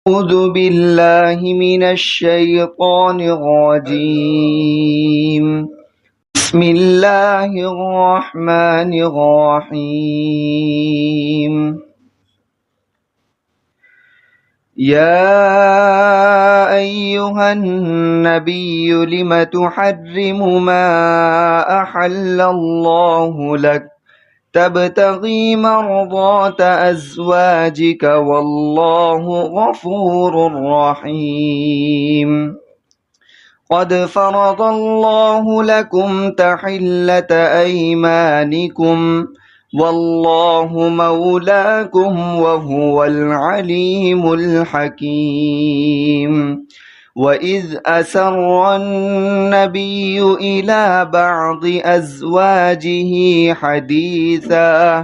أعوذ بالله من الشيطان الرجيم. بسم الله الرحمن الرحيم. يا أيها النبي لم تحرم ما أحل الله لك تبتغي مرضات أزواجك والله غفور رحيم. قد فرض الله لكم تحلة أيمانكم والله مولاكم وهو العليم الحكيم. وإذ أسر النبي إلى بعض أزواجه حديثا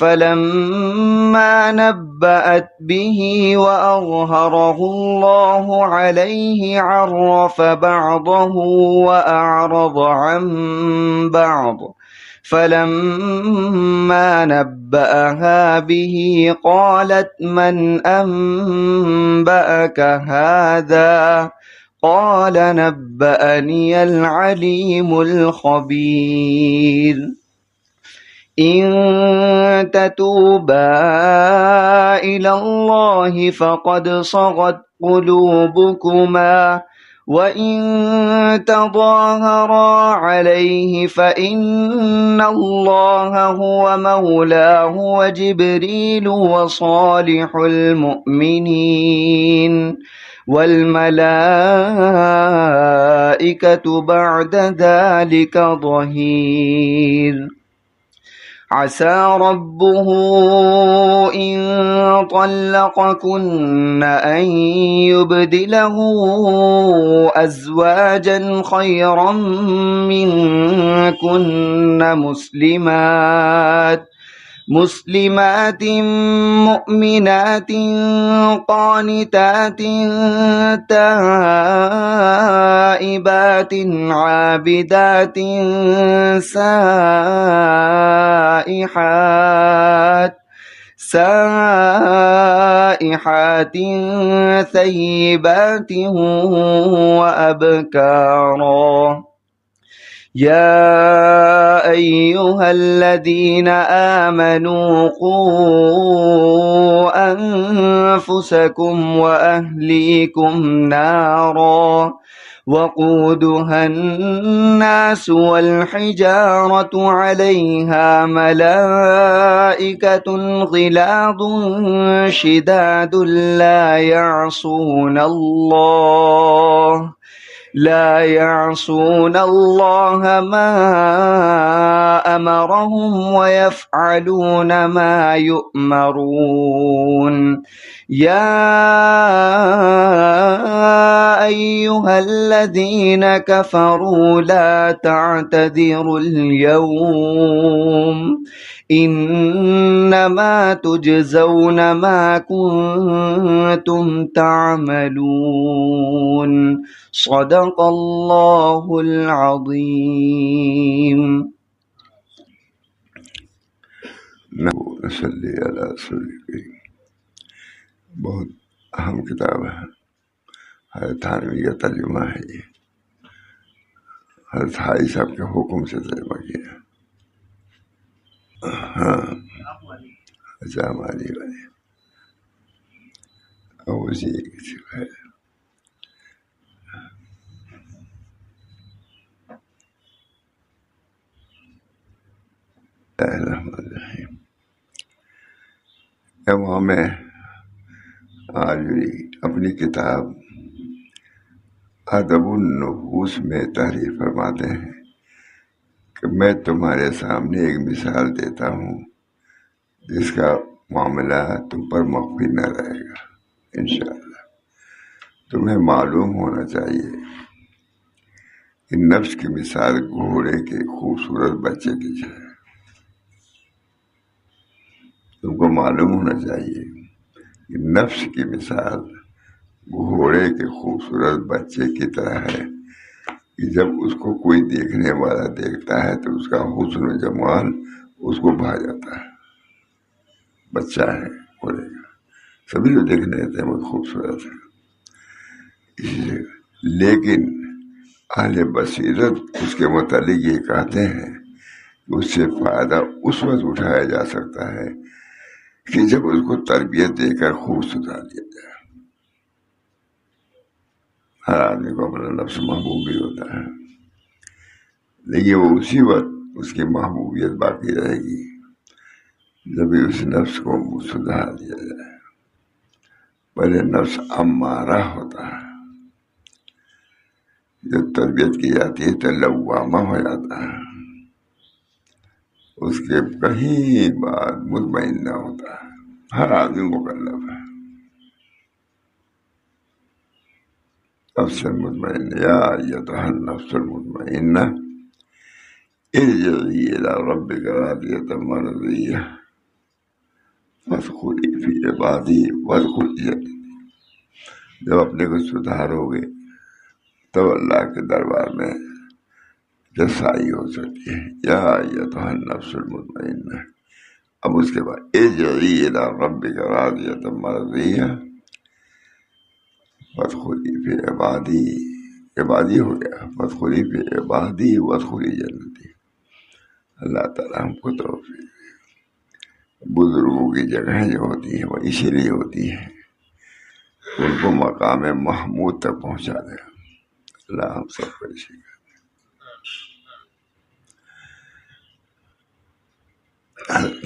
فلما نبأت به وأظهره الله عليه عرف بعضه وأعرض عن بعض فلما نبأها به قالت من أنبأك هذا قال نبأني العليم الخبير. إن تتوبا إلى الله فقد صغت قلوبكما وإن تظاهرا عليه فإن الله هو مولاه وجبريل وصالح المؤمنين والملائكة بعد ذلك ظهير. عسى ربه إن طلقكن أن يبدله أزواجا خيرا منكن مسلمات مؤمنات قانتات تائبات عابدات سائحات ثيبات وأبكارا. يا أيها الذين آمنوا قوا أنفسكم وأهليكم نارا وقودها الناس والحجارة عليها ملائكة غلاظ شداد لا يعصون الله ما أمرهم ويفعلون ما يؤمرون. يا أيها الذين كفروا لا تعتذروا اليوم إنما تجزون ما كنتم تعملون. صدق الله العظيم. صلی علی سیدنا بہت اہم کتاب ہے، حضرت تھانوی کا ترجمہ ہے یہ، حضرت حاجی صاحب کے حکم سے ترجمہ کیا۔ ہاں اچھا ہماری والے اسی ہے۔ الرحمن الرحیم۔ امام آجری اپنی کتاب ادب النفوس میں تحریر فرماتے ہیں کہ میں تمہارے سامنے ایک مثال دیتا ہوں جس کا معاملہ تم پر مخفی نہ رہے گا انشاءاللہ۔ تمہیں معلوم ہونا چاہیے کہ نفس کی مثال گھوڑے کے خوبصورت بچے کی ہے۔ تم کو معلوم ہونا چاہیے کہ نفس کی مثال گھوڑے کے خوبصورت بچے کی طرح ہے کہ جب اس کو کوئی دیکھنے والا دیکھتا ہے تو اس کا حسن و جمال اس کو بھا جاتا ہے۔ بچہ ہے گھوڑے کا، سبھی لوگ دیکھنے آتے ہیں بہت خوبصورت ہے اسی لیے، لیکن اہل بصیرت اس کے متعلق یہ کہتے ہیں کہ اس سے فائدہ اس وقت اٹھایا جا سکتا ہے کہ جب اس کو تربیت دے کر خوب سدھار دیا جائے۔ ہر آدمی کو اپنا نفس محبوب بھی ہوتا ہے، لیکن وہ اسی وقت اس کی محبوبیت باقی رہے گی جب اس نفس کو سدھار دیا جائے۔ پہلے نفس امارہ ہوتا ہے، جب تربیت کی جاتی ہے تو لوامہ ہو جاتا ہے، اس کے کہیں بعد مطمئن نہ ہوتا ہے۔ ہر آدمی مکلف ہے نفس المطمئن، یا ایتھا النفس المطمئنہ ارجعی الی ربک راضیۃ مرضیہ فادخلی فی عبادی وادخلی جنتی۔ جب اپنے کو سدھارو گے تب اللہ کے دربار میں رسائی ہو سکتی ہے۔ یا ایتھا النفس المطمئنہ، اب اس کے بعد ارجعی الی ربک راضیۃ مرضیہ فادخلی فی عبادی، عبادی ہو گیا، فادخلی فی عبادی وادخلی جنتی۔ اللہ تعالیٰ ہم کو توفیق دے۔ بزرگوں کی جگہیں جو ہوتی ہیں وہ اسی لیے ہوتی ہیں ان کو مقام محمود تک پہنچا دے۔ اللہ ہم سب کو اسی کا۔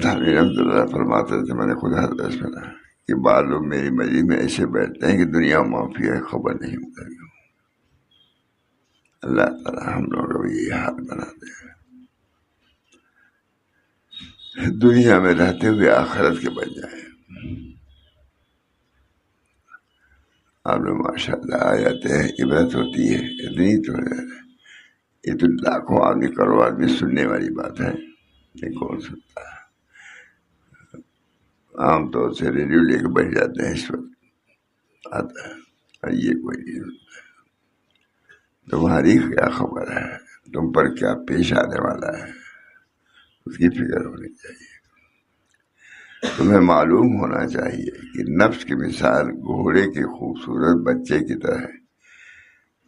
رحمۃ اللہ فرماتے تھے، میں نے خود حدیث سنا کہ بعض لوگ میری مجلس میں ایسے بیٹھتے ہیں کہ دنیا معافی ہے خبر نہیں ہوتا۔ اللہ تعالیٰ ہم لوگوں کو بھی یہ حال بنا دے، دنیا میں رہتے ہوئے آخرت کے بن جائیں۔ آپ لوگ ماشاء اللہ آ جاتے ہیں، عبرت ہوتی ہے، اتنی تو ہے، یہ تو لاکھوں آدمی کروڑ آدمی سننے والی بات ہے، یہ کون سنتا ہے؟ عام طور سے ریڈیو لے کے بیٹھ جاتے ہیں، اس وقت آتا ہے اور یہ کوئی نہیں سنتا ہے۔ تمہاری کیا خبر ہے، تم پر کیا پیش آنے والا ہے، اس کی فکر ہونی چاہیے۔ تمہیں معلوم ہونا چاہیے کہ نفس کی مثال گھوڑے کے خوبصورت بچے کی طرح ہے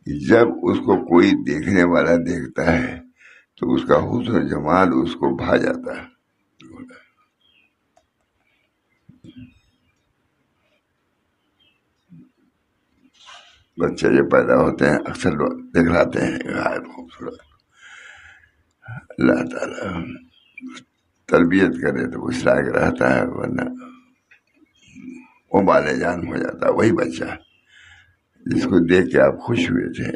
کہ جب اس کو کوئی دیکھنے والا دیکھتا ہے تو اس کا حسن و جمال اس کو بھا جاتا ہے۔ بچے جو پیدا ہوتے ہیں اکثر لوگ دکھلاتے ہیں غائب خوبصورت، اللہ تعالیٰ تربیت کرے تو اس لائق رہتا ہے، ورنہ وہ بالے جان ہو جاتا ہے۔ وہی بچہ جس کو دیکھ کے آپ خوش ہوئے تھے،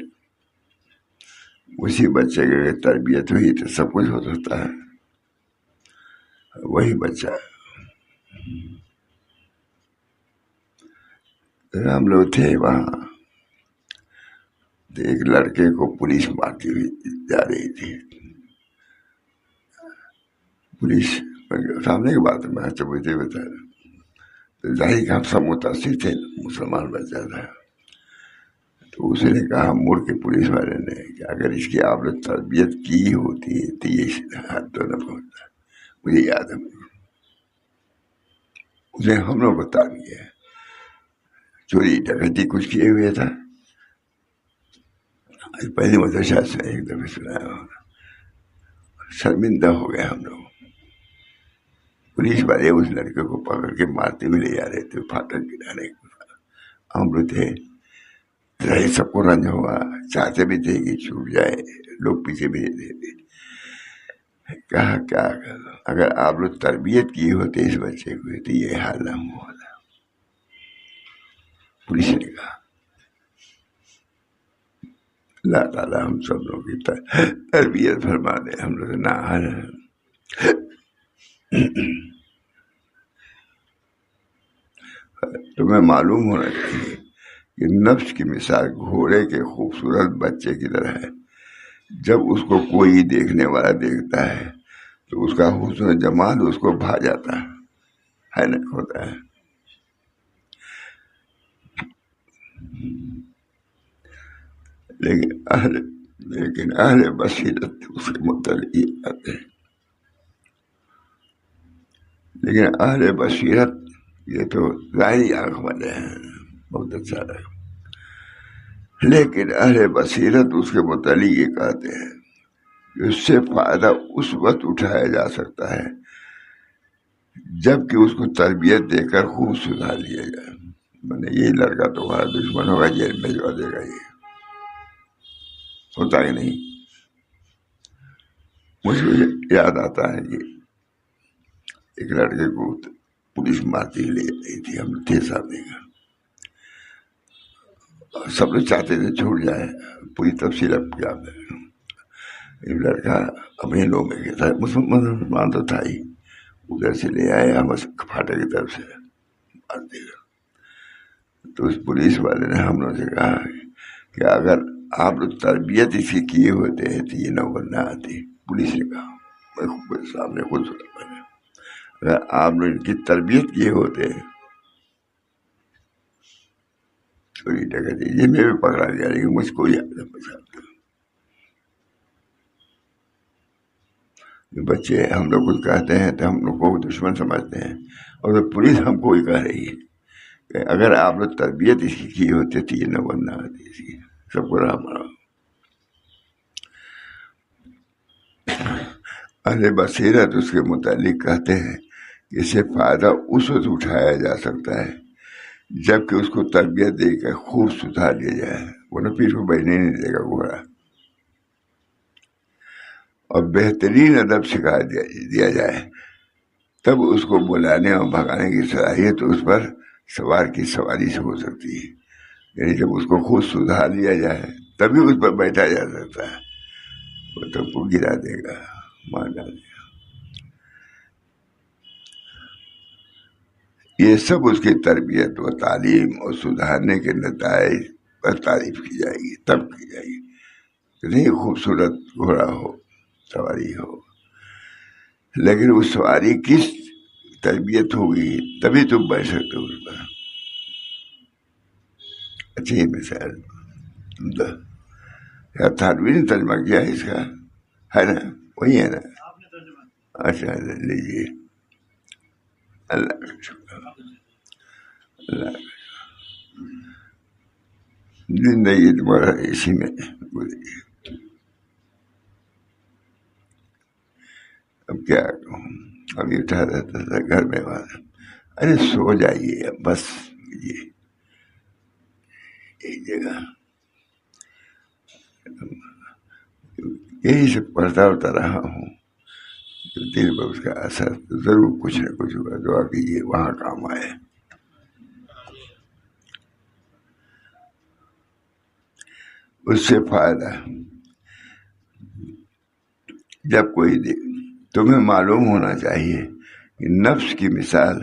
اسی بچے کی اگر تربیت ہوئی تو سب کچھ ہو سکتا ہے۔ وہی بچہ ہم لوگ تھے وہاں، تو ایک لڑکے کو پولیس مارتی ہوئی جا رہی تھی، پولیس سامنے کی بات ہے، میں چبوتے بتا رہا، تو ظاہر کہ ہم سب متاثر تھے، مسلمان بچہ تھا، تو اس نے کہا مڑ کے پولیس والے نے کہ اگر اس کی آپ نے تربیت کی ہوتی تو یہ حد تو نہ پہنچتا۔ مجھے یاد ہے اسے ہم لوگ بتا دیا، چوری ڈکیتی کچھ کیے ہوئے تھا، پہلی مدرسہ سے ایک دفعہ سنایا ہوگا، شرمندہ ہو گئے ہم لوگ۔ پولیس والے اس لڑکے کو پکڑ کے مارتے ہوئے لے جا رہے تھے پھاٹک گرانے کو، ہم لوگ تھے، سب کو رنج ہوا، چاہتے بھی تھے کہ چھوٹ جائے، لوگ پیچھے بھیج دیتے۔ کہا کیا اگر آپ لوگ تربیت کی ہوتے اس بچے کو تو یہ حال نہ ہوتا۔ پولیس نے کہا اللہ تعالیٰ ہم سب لوگ کی تربیت فرما دے، ہم لوگ نہ تمہیں معلوم ہونا چاہیے کہ نفس کی مثال گھوڑے کے خوبصورت بچے کی طرح ہے، جب اس کو کوئی دیکھنے والا دیکھتا ہے تو اس کا حسن و جمال اس کو بھا جاتا ہے نا، ہوتا ہے۔ لیکن اہل بصیرت اس کے متعلق آتے ہیں، لیکن اہل بصیرت یہ تو ظاہری آنکھ والے ہیں، بہت اچھا ہے، لیکن اہل بصیرت اس کے متعلق یہ کہتے ہیں کہ اس سے فائدہ اس وقت اٹھایا جا سکتا ہے جب کہ اس کو تربیت دے کر خوب سدھار لیا جائے۔ میں نے یہ لڑکا تمہارا دشمن ہوگا، جیل میں جو دے گا، یہ ہوتا ہی نہیں۔ مجھے یاد آتا ہے کہ ایک لڑکے کو پولیس مارتی لے گئی تھی، ہم تھے سامنے کا، سب لوگ چاہتے تھے چھوٹ جائے، پوری تفصیل اب کیا ہے۔ ایک لڑکا اپنے لوگ میں گیا تھا، مسلمان تو تھا ہی، ادھر سے لے آئے ہم پھاٹے کی طرف سے مار دیا۔ تو اس پولیس والے نے ہم لوگ سے کہا کہ اگر آپ لوگ تربیت اس کی کیے ہوتے تو یہ نوبت نہ آتی۔ پولیس نے کہا، میں سامنے خود سنا، میں نے، اگر آپ لوگ ان کی تربیت کیے ہوتے چوری ڈکیتی، یہ میں بھی پکڑا گیا، لیکن مجھ کو یاد ہے بچے ہم لوگ کچھ کہتے ہیں تو ہم لوگ کو دشمن سمجھتے ہیں، اور تو پولیس ہم کو ہی کہہ رہی ہے کہ اگر آپ لوگ تربیت اس کی ہوتے تو یہ نوبت نہ آتی۔ اس کی سب کو راہ بڑھا۔ اہل بصیرت اس کے متعلق کہتے ہیں کہ اس سے فائدہ اس وقت اٹھایا جا سکتا ہے جب کہ اس کو تربیت دے کر خوب سدھار لیا جائے، ورنہ پیٹ کو بیٹھنے نہیں دے گا گھوڑا، اور بہترین ادب سکھا دیا جائے، تب اس کو بلانے اور بھگانے کی صلاحیت اس پر سوار کی سواری سے ہو سکتی ہے۔ یعنی جب اس کو خود سدھار لیا جائے تبھی اس پر بیٹھا جا سکتا ہے، وہ تو کو گرا دے گا، مار ڈالے گا۔ یہ سب اس کی تربیت و تعلیم اور سدھارنے کے نتائج پر تعریف کی جائے گی، تب کی جائے گی۔ نہیں خوبصورت گھوڑا ہو، سواری ہو، لیکن اس سواری کس تربیت ہوگی تبھی تم بیٹھ سکتے ہو اس پر۔ اچھی مثال تھانوی نے ترجمہ کیا ہے اس کا، ہے نا؟ وہی ہے نا؟ اچھا لیجیے، اللہ کا شکر، اللہ کا زندگی تمہارا اسی میں گزری۔ اب کیا کہوں، ابھی اٹھا رہتا تھا گھر میں، ارے سو جائیے بس، یہ ایک جگہ یہی سے پڑھتا ہوتا رہا ہوں، تو دل پر اس کا اثر ضرور کچھ نہ کچھ ہوگا۔ دعا کیجیے وہاں کام آئے۔ اس سے فائدہ جب کوئی دے، تمہیں معلوم ہونا چاہیے کہ نفس کی مثال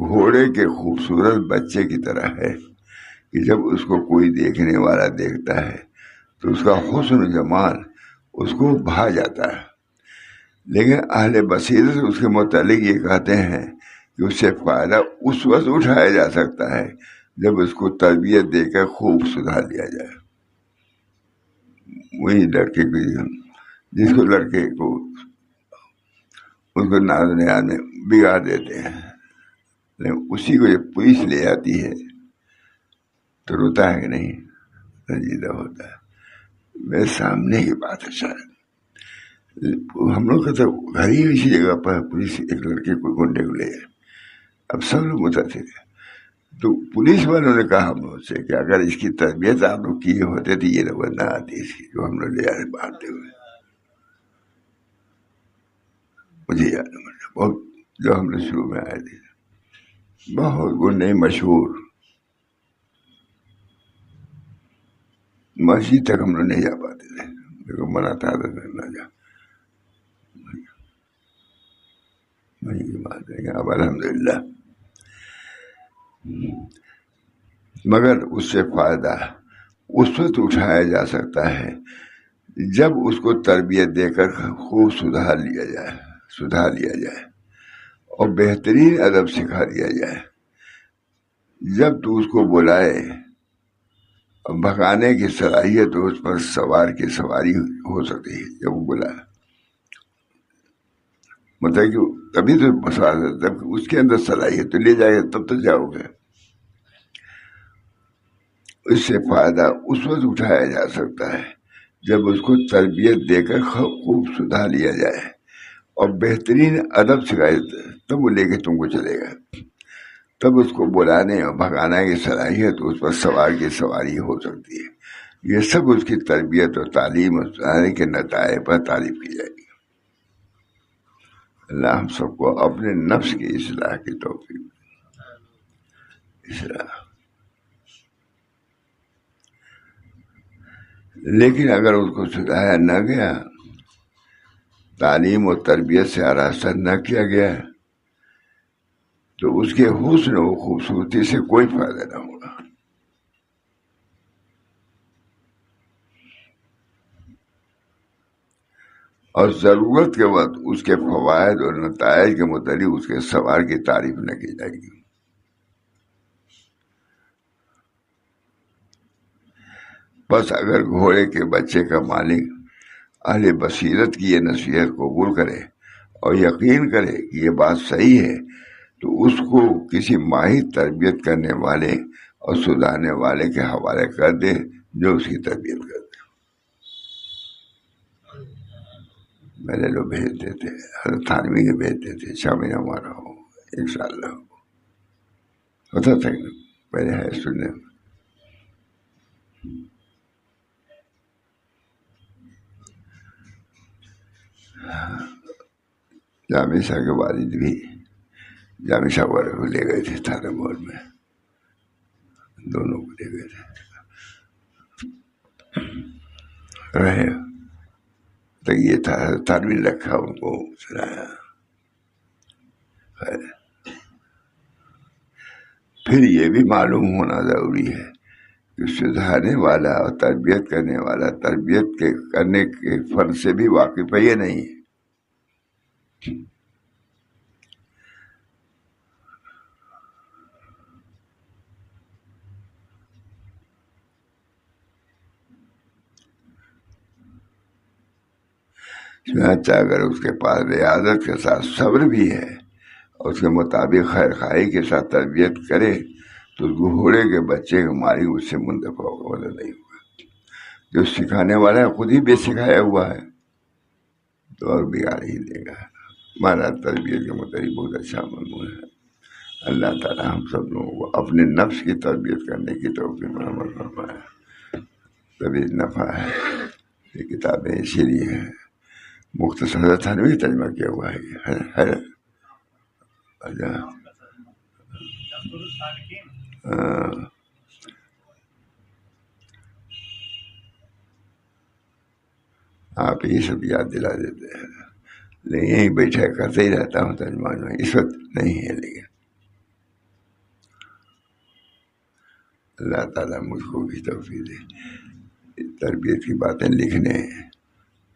گھوڑے کے خوبصورت بچے کی طرح ہے کہ جب اس کو کوئی دیکھنے والا دیکھتا ہے تو اس کا حسن و جمال اس کو بھا جاتا ہے، لیکن اہل بصیرت اس کے متعلق یہ کہتے ہیں کہ اس سے فائدہ اس وقت اٹھایا جا سکتا ہے جب اس کو تربیت دے کر خوب سدھار لیا جائے۔ وہی لڑکے کو، جس کو لڑکے کو اس کو ناز نیاز میں بگاڑ دیتے ہیں، لیکن اسی کو جب پولیس لے آتی ہے تو روتا ہے کہ نہیں، رنجیدہ ہوتا ہے۔ میرے سامنے کی بات ہے، شاید ہم لوگ کا تو گھر ہی اسی جگہ پر پولیس ایک لڑکے کو گنڈے کو لے جائے، اب سب لوگ متاثر ہیں۔ تو پولیس والوں نے کہا ہم لوگ سے کہ اگر اس کی تربیت آپ لوگ کیے ہوتے تو یہ نوبت نہ آتی اس کی، جو ہم لوگ لے آئے مارتے ہوئے۔ مجھے یاد ہے بہت، جو ہم لوگ شروع میں آئے تھے، بہت گنڈے مشہور، مسجد تک ہم لوگ نہیں جا پاتے تھے، لیکن منع تھا نہ جا، وہی بات ہے کہ اب الحمدللہ۔ مگر اس سے فائدہ اس وقت اٹھایا جا سکتا ہے جب اس کو تربیت دے کر خوب سدھار لیا جائے اور بہترین ادب سکھا دیا جائے۔ جب تو اس کو بلائے اور بھگانے کی صلاحیت اس پر سوار کی سواری ہو سکتی ہے، جب وہ بلائے، مطلب کہ تبھی تو مسائل، جب اس کے اندر صلاحیت تو لے جائے گا تب تو جاؤ گے. اس سے فائدہ اس وقت اٹھایا جا سکتا ہے جب اس کو تربیت دے کر خوب سدھار لیا جائے اور بہترین ادب سکھائے، تب وہ لے کے تم کو چلے گا. تب اس کو بلانے اور بھگانا کی صلاحیت، اس پر سوار کی سواری ہو سکتی ہے. یہ سب اس کی تربیت اور تعلیم اور سدھارنے کے نتائج پر تعریف کی جائے گی. اللہ ہم سب کو اپنے نفس کی اصلاح کی توفیق دے. اصلاح. لیکن اگر اس کو سدھایا نہ گیا، تعلیم و تربیت سے آراستہ نہ کیا گیا، تو اس کے حسن و خوبصورتی سے کوئی فائدہ نہ ہوگا. اور ضرورت کے وقت اس کے فوائد اور نتائج کے متعلق اس کے سوار کی تعریف نہ کی جائے گی. بس اگر گھوڑے کے بچے کا مالک اہل بصیرت کی یہ نصیحت قبول کرے اور یقین کرے کہ یہ بات صحیح ہے، تو اس کو کسی ماہر تربیت کرنے والے اور سدھارنے والے کے حوالے کر دے جو اس کی تربیت کر دے. میرے لوگ بھیجتے تھے، حضرت تھانوی کے بھیجتے تھے، شامل ہمارا ہو انشاءاللہ ہوتا تھا. پہلے ہے سننے جامع شاہ کے والد بھی جامع شاہ والے کو لے گئے تھے تھانہ مول میں، دونوں کو لے گئے تھے. رہے تو یہ تھا تھانوی رکھا، ان کو سنایا. پھر یہ بھی معلوم ہونا ضروری ہے کہ سدھارنے والا اور تربیت کرنے والا تربیت کے کرنے کے فن سے بھی واقف ہے یہ نہیں. چنانچہ اگر اس کے پاس ریاضت کے ساتھ صبر بھی ہے اور اس کے مطابق خیر خواہی کے ساتھ تربیت کرے تو گھوڑے کے بچے کا مالک اس سے منتفع ہوگا ولا نہیں ہوگا. جو سکھانے والا ہے خود ہی بے سکھایا ہوا ہے تو اور بگاڑ ہی دے گا. ہمارا تربیت کے متعلق بہت اچھا مضمون ہے. اللہ تعالیٰ ہم سب لوگوں کو اپنے نفس کی تربیت کرنے کی توفیق عمل فرمائے. تبھی نفع ہے. یہ کتابیں اسی لیے ہیں. مختصر تھانوی ترجمہ کیا ہوا ہے. آپ یہ سب یاد دلا دیتے ہیں، لیکن یہیں بیٹھا کرتے ہی رہتا ہوں ترجمہ میں. اس وقت نہیں ہے، لیکن اللہ تعالیٰ مجھ کو بھی توفیق دے. تربیت کی باتیں لکھنے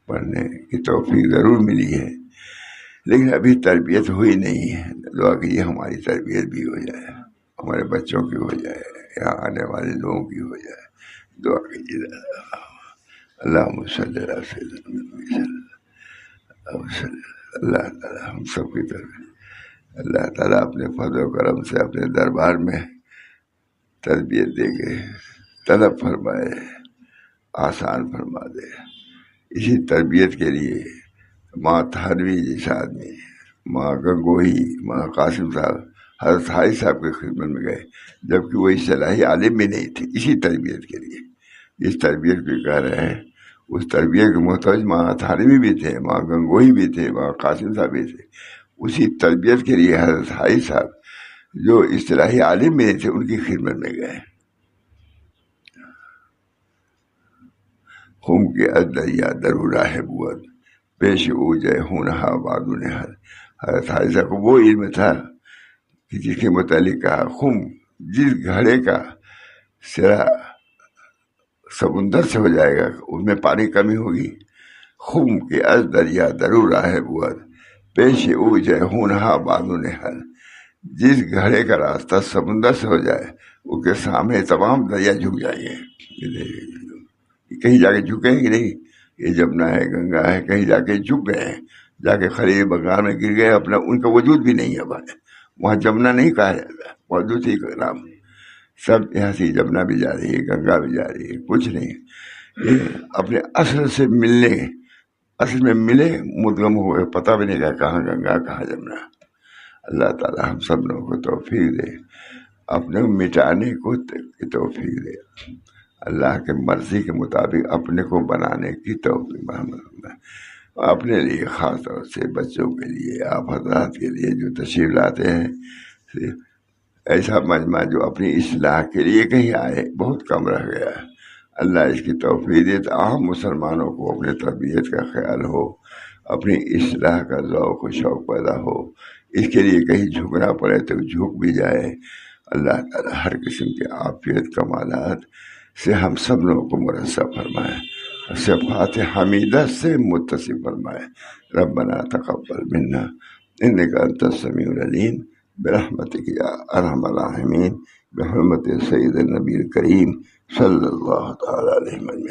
پڑھنے کی توفیق ضرور ملی ہے، لیکن ابھی تربیت ہوئی نہیں ہے. دعا کیجیے ہماری تربیت بھی ہو جائے، ہمارے بچوں کی ہو جائے، یہاں آنے والے لوگوں کی ہو جائے. دعا کیجیے. اللہم صلی علی سیدنا محمد. اللہ تعالیٰ ہم سب کی طرف، اللہ تعالیٰ اپنے فضل و کرم سے اپنے دربار میں تربیت دے کے طلب فرمائے، آسان فرما دے. اسی تربیت کے لیے ماں تھانوی جیسا آدمی، ماں گنگوہی، ماں قاسم صاحب، حضرت حاجی صاحب کی خدمت میں گئے، جبکہ وہ اصطلاحی عالم بھی نہیں تھی. اسی تربیت کے لیے، اس تربیت کو کہہ رہے ہیں. اس تربیت کے محتاج ماں تھانوی بھی تھے، ماں گنگوہی بھی تھے، ماں قاسم صاحب بھی تھے. اسی تربیت کے لیے حضرت حاجی صاحب جو اصطلاحی عالم بھی نہیں تھے ان کی خدمت میں گئے. خم کے دریا درو راہ بود پیش او جے ہونہا بادون حل. حضرت حاجی صاحب کو وہ علم تھا کہ جس کے متعلق کہا خم، جس گھڑے کا سرا سمندر سے ہو جائے گا اس میں پانی کمی ہوگی. خم کے از دریا درو راہ بود پیش او جے ہونہا بادون حل. جس گھڑے کا راستہ سمندر سے ہو جائے اس کے سامنے تمام دریا جھک جائیں گے. کہیں جا کے جھکے ہیں کہ نہیں؟ یہ جمنا ہے، گنگا ہے، کہیں جا کے جھک گئے ہیں. جا کے خلیج بنگال میں گر گئے، اپنا ان کا وجود بھی نہیں ہے وہاں جمنا نہیں کہا جاتا، وہ دوسری کا نام، سب یہاں سے جمنا بھی جا رہی ہے، گنگا بھی جا رہی ہے، کچھ نہیں، یہ اپنے اصل سے ملنے، اصل میں ملے مدغم ہو گئے، پتہ بھی نہیں کہ کہاں گنگا کہاں جمنا۔ اللہ تعالی ہم سب لوگوں کو توفیق دے، اپنے مٹانے کو توفیق دے، اللہ کے مرضی کے مطابق اپنے کو بنانے کی توفیق ہمیں، اپنے لیے خاص طور سے بچوں کے لیے، آپ حضرات کے لیے جو تشریف لاتے ہیں، ایسا مجمع جو اپنی اصلاح کے لیے کہیں آئے بہت کم رہ گیا ہے، اللہ اس کی توفیق دے تو عام مسلمانوں کو اپنے تربیت کا خیال ہو، اپنی اصلاح کا ذوق و شوق پیدا ہو، اس کے لیے کہیں جھکنا پڑے تو جھک بھی جائے۔ اللہ تعالی ہر قسم کے عافیت کمالات سے ہم سب لوگوں کو مرصع فرمائے، صفات حمیدہ سے متصف فرمائے۔ ربنا تقبل منا انک انت السمیع العلیم برحمتک یا ارحم الراحمین، بحرمت سید النبی الکریم صلی اللہ تعالی علیہ وسلم۔